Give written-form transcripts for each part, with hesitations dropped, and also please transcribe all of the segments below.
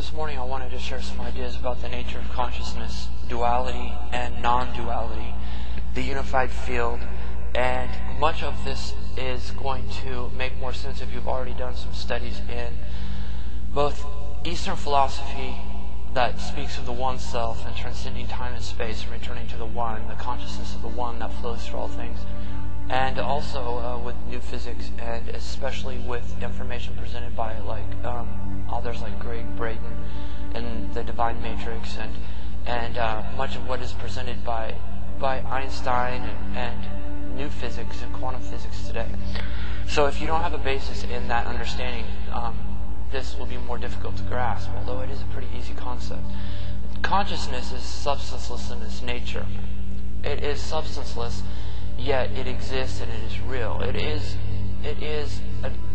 this morning I wanted to share some ideas about the nature of consciousness, duality and non-duality, the unified field, and much of this is going to make more sense if you've already done some studies in both Eastern philosophy that speaks of the one self and transcending time and space and returning to the one, the consciousness of the one that flows through all things, and also with new physics, and especially with information presented by authors like Greg Braden and the Divine Matrix, and much of what is presented by Einstein and new physics and quantum physics today. So if you don't have a basis in that understanding, this will be more difficult to grasp, although it is a pretty easy concept. Consciousness is substanceless in its nature. It is substanceless, yet it exists and it is real. It is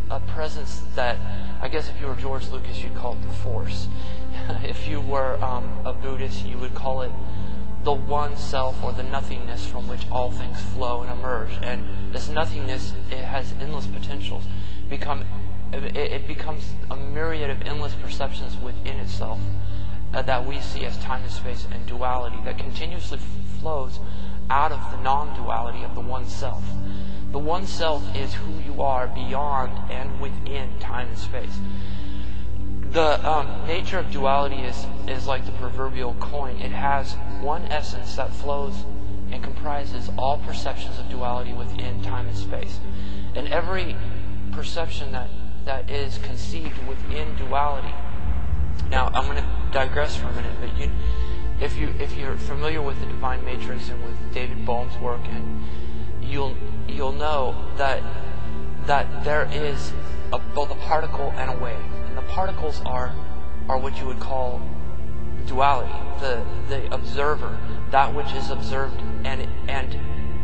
a presence that, I guess if you were George Lucas, you'd call it the Force. If you were a Buddhist, you would call it the one self, or the nothingness from which all things flow and emerge. And this nothingness, it has endless potentials. It becomes a myriad of endless perceptions within itself that we see as time and space and duality that continuously flows out of the non-duality of the one self. The one self is who you are beyond and within time and space. The nature of duality is like the proverbial coin. It has one essence that flows and comprises all perceptions of duality within time and space. And every perception that is conceived within duality. Now, I'm going to digress for a minute, but if you're familiar with the Divine Matrix and with David Bohm's work, and you'll know that there is both a particle and a wave. And the particles are what you would call duality, the observer, that which is observed and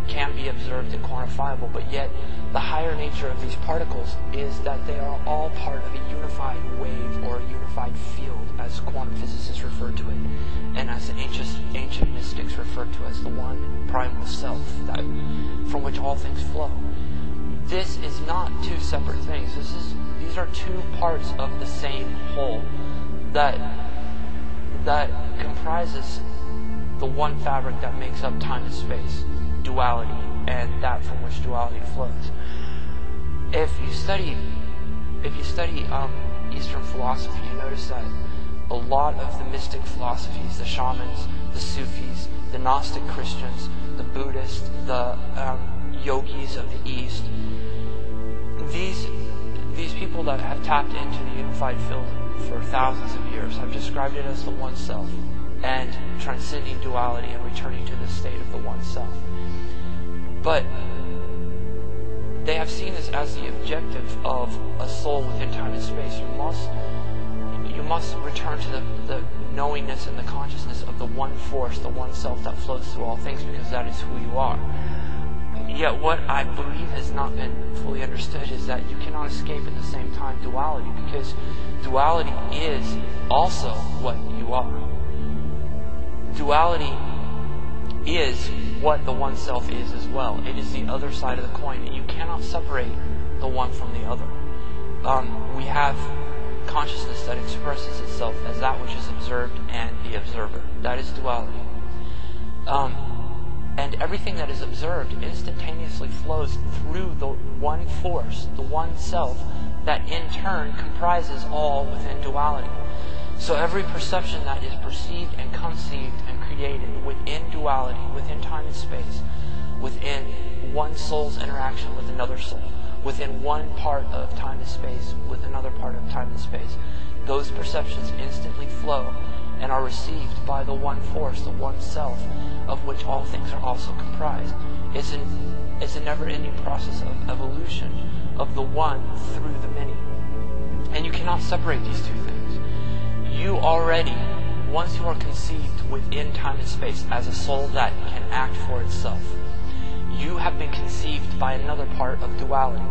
can be observed and quantifiable, but yet the higher nature of these particles is that they are all part of a unified wave or a unified field, as quantum physicists refer to it, and as the ancient mystics refer to as the one primal self, that from which all things flow. This is not two separate things. These are two parts of the same whole that comprises the one fabric that makes up time and space, duality, and that from which duality flows. If you study Eastern philosophy, you notice that a lot of the mystic philosophies, the shamans, the Sufis, the Gnostic Christians, the Buddhists, the yogis of the East, these people that have tapped into the unified field for thousands of years have described it as the one self and transcending duality and returning to the state of the one self. But they have seen this as the objective of a soul within time and space. You must return to the knowingness and the consciousness of the one force, the one self that flows through all things, because that is who you are. Yet what I believe has not been fully understood is that you cannot escape at the same time duality, because duality is also what you are. Duality is what the one self is as well. It is the other side of the coin, and you cannot separate the one from the other. We have consciousness that expresses itself as that which is observed and the observer. That is duality. And everything that is observed instantaneously flows through the one force, the one self, that in turn comprises all within duality. So every perception that is perceived and conceived and created within duality, within time and space, within one soul's interaction with another soul, within one part of time and space with another part of time and space, those perceptions instantly flow and are received by the one force, the one self, of which all things are also comprised. It's a never-ending process of evolution of the one through the many. And you cannot separate these two things. You already, once you are conceived within time and space as a soul that can act for itself, you have been conceived by another part of duality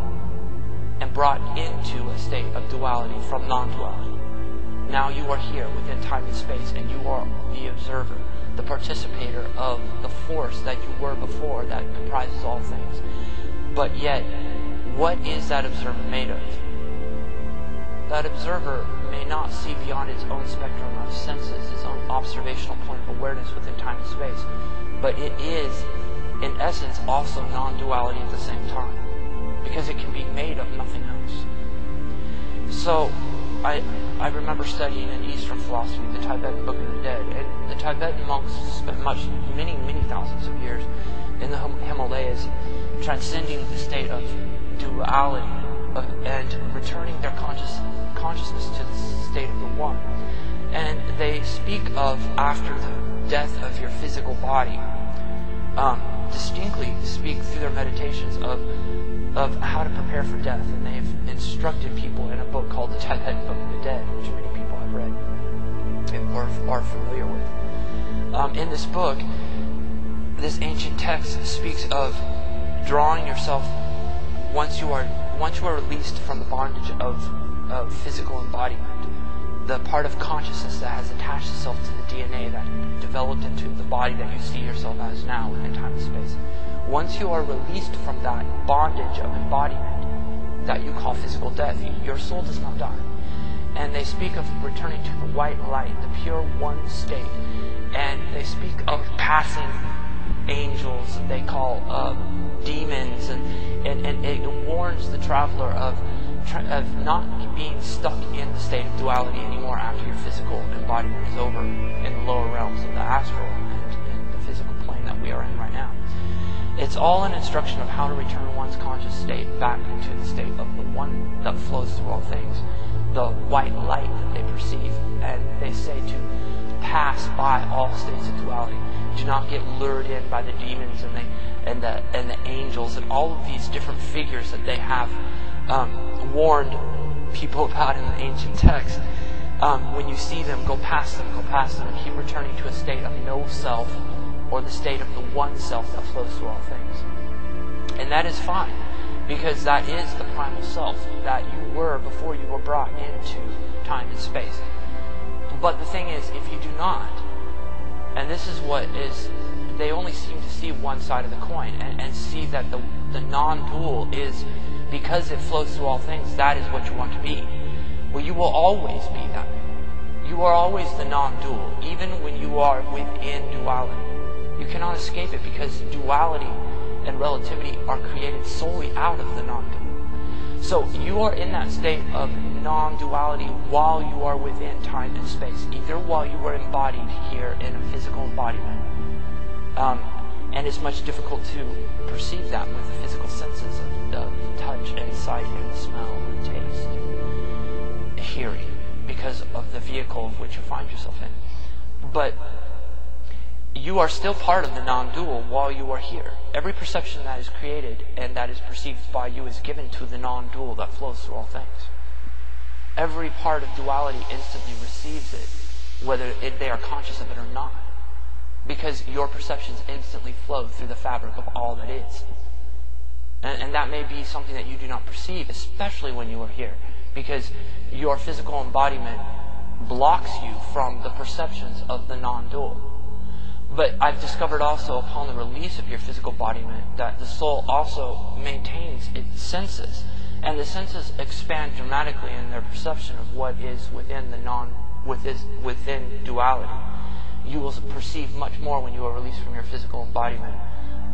and brought into a state of duality from non-duality. Now you are here within time and space, and you are the observer, the participator of the force that you were before that comprises all things. But yet, what is that observer made of? that observer may not see beyond its own spectrum of senses, its own observational point of awareness within time and space. But it is, in essence, also non-duality at the same time, because it can be made of nothing else. So, I remember studying in Eastern philosophy the Tibetan Book of the Dead, and the Tibetan monks spent many thousands of years in the Himalayas transcending the state of duality and returning their consciousness to the state of the one. And they speak of, after the death of your physical body, distinctly speak through their meditations of how to prepare for death. And they've instructed people in a book called the Tibetan Book of the Dead, which many people have read or are familiar with. In this book, this ancient text speaks of drawing yourself, once you are released from the bondage of physical embodiment, the part of consciousness that has attached itself to the DNA that developed into the body that you see yourself as now within time and space. Once you are released from that bondage of embodiment that you call physical death, your soul does not die. And they speak of returning to the white light, the pure one state. And they speak of passing angels, they call demons, and it warns the traveler of not being stuck in the state of duality anymore after your physical embodiment is over in the lower realms of the astral and the physical plane that we are in right now. It's all an instruction of how to return one's conscious state back into the state of the one that flows through all things, the white light that they perceive. And they say to pass by all states of duality. Do not get lured in by the demons and the angels and all of these different figures that they have warned people about in the ancient text. When you see them, go past them, and keep returning to a state of no self, or the state of the one self that flows through all things. And that is fine, because that is the primal self that you were before you were brought into time and space. But the thing is, if you do not, and this is what is, they only seem to see one side of the coin and see that the non-dual is, because it flows through all things, that is what you want to be. Well, you will always be that. You are always the non-dual, even when you are within duality. You cannot escape it, because duality and relativity are created solely out of the non-dual. So you are in that state of non-duality while you are within time and space, either while you are embodied here in a physical embodiment. And it's much difficult to perceive that with the physical senses of touch and sight and smell and taste and hearing, because of the vehicle of which you find yourself in. But you are still part of the non-dual while you are here. Every perception that is created and that is perceived by you is given to the non-dual that flows through all things. Every part of duality instantly receives it, whether they are conscious of it or not, because your perceptions instantly flow through the fabric of all that is. And that may be something that you do not perceive, especially when you are here, because your physical embodiment blocks you from the perceptions of the non-dual. But I've discovered also, upon the release of your physical embodiment, that the soul also maintains its senses, and the senses expand dramatically in their perception of what is within within duality. You will perceive much more when you are released from your physical embodiment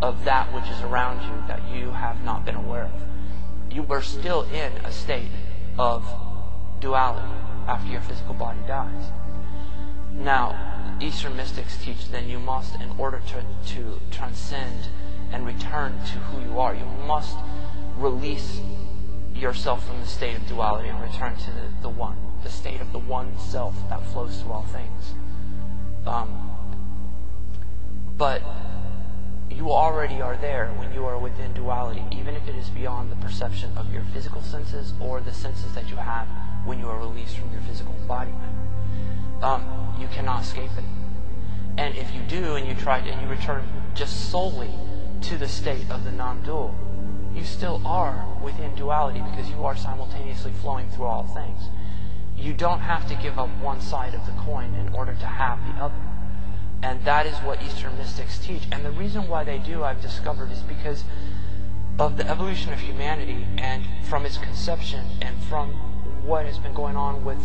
of that which is around you that you have not been aware of. You were still in a state of duality after your physical body dies. Now, Eastern mystics teach then you must, in order to transcend and return to who you are, you must release yourself from the state of duality and return to the one, the state of the one self that flows through all things. But you already are there when you are within duality, even if it is beyond the perception of your physical senses or the senses that you have when you are released from your physical embodiment. You cannot escape it. And if you do, and you try to, and you return just solely to the state of the non-dual, you still are within duality, because you are simultaneously flowing through all things. You don't have to give up one side of the coin in order to have the other. And that is what Eastern mystics teach. And the reason why they do, I've discovered, is because of the evolution of humanity, and from its conception, and from what has been going on with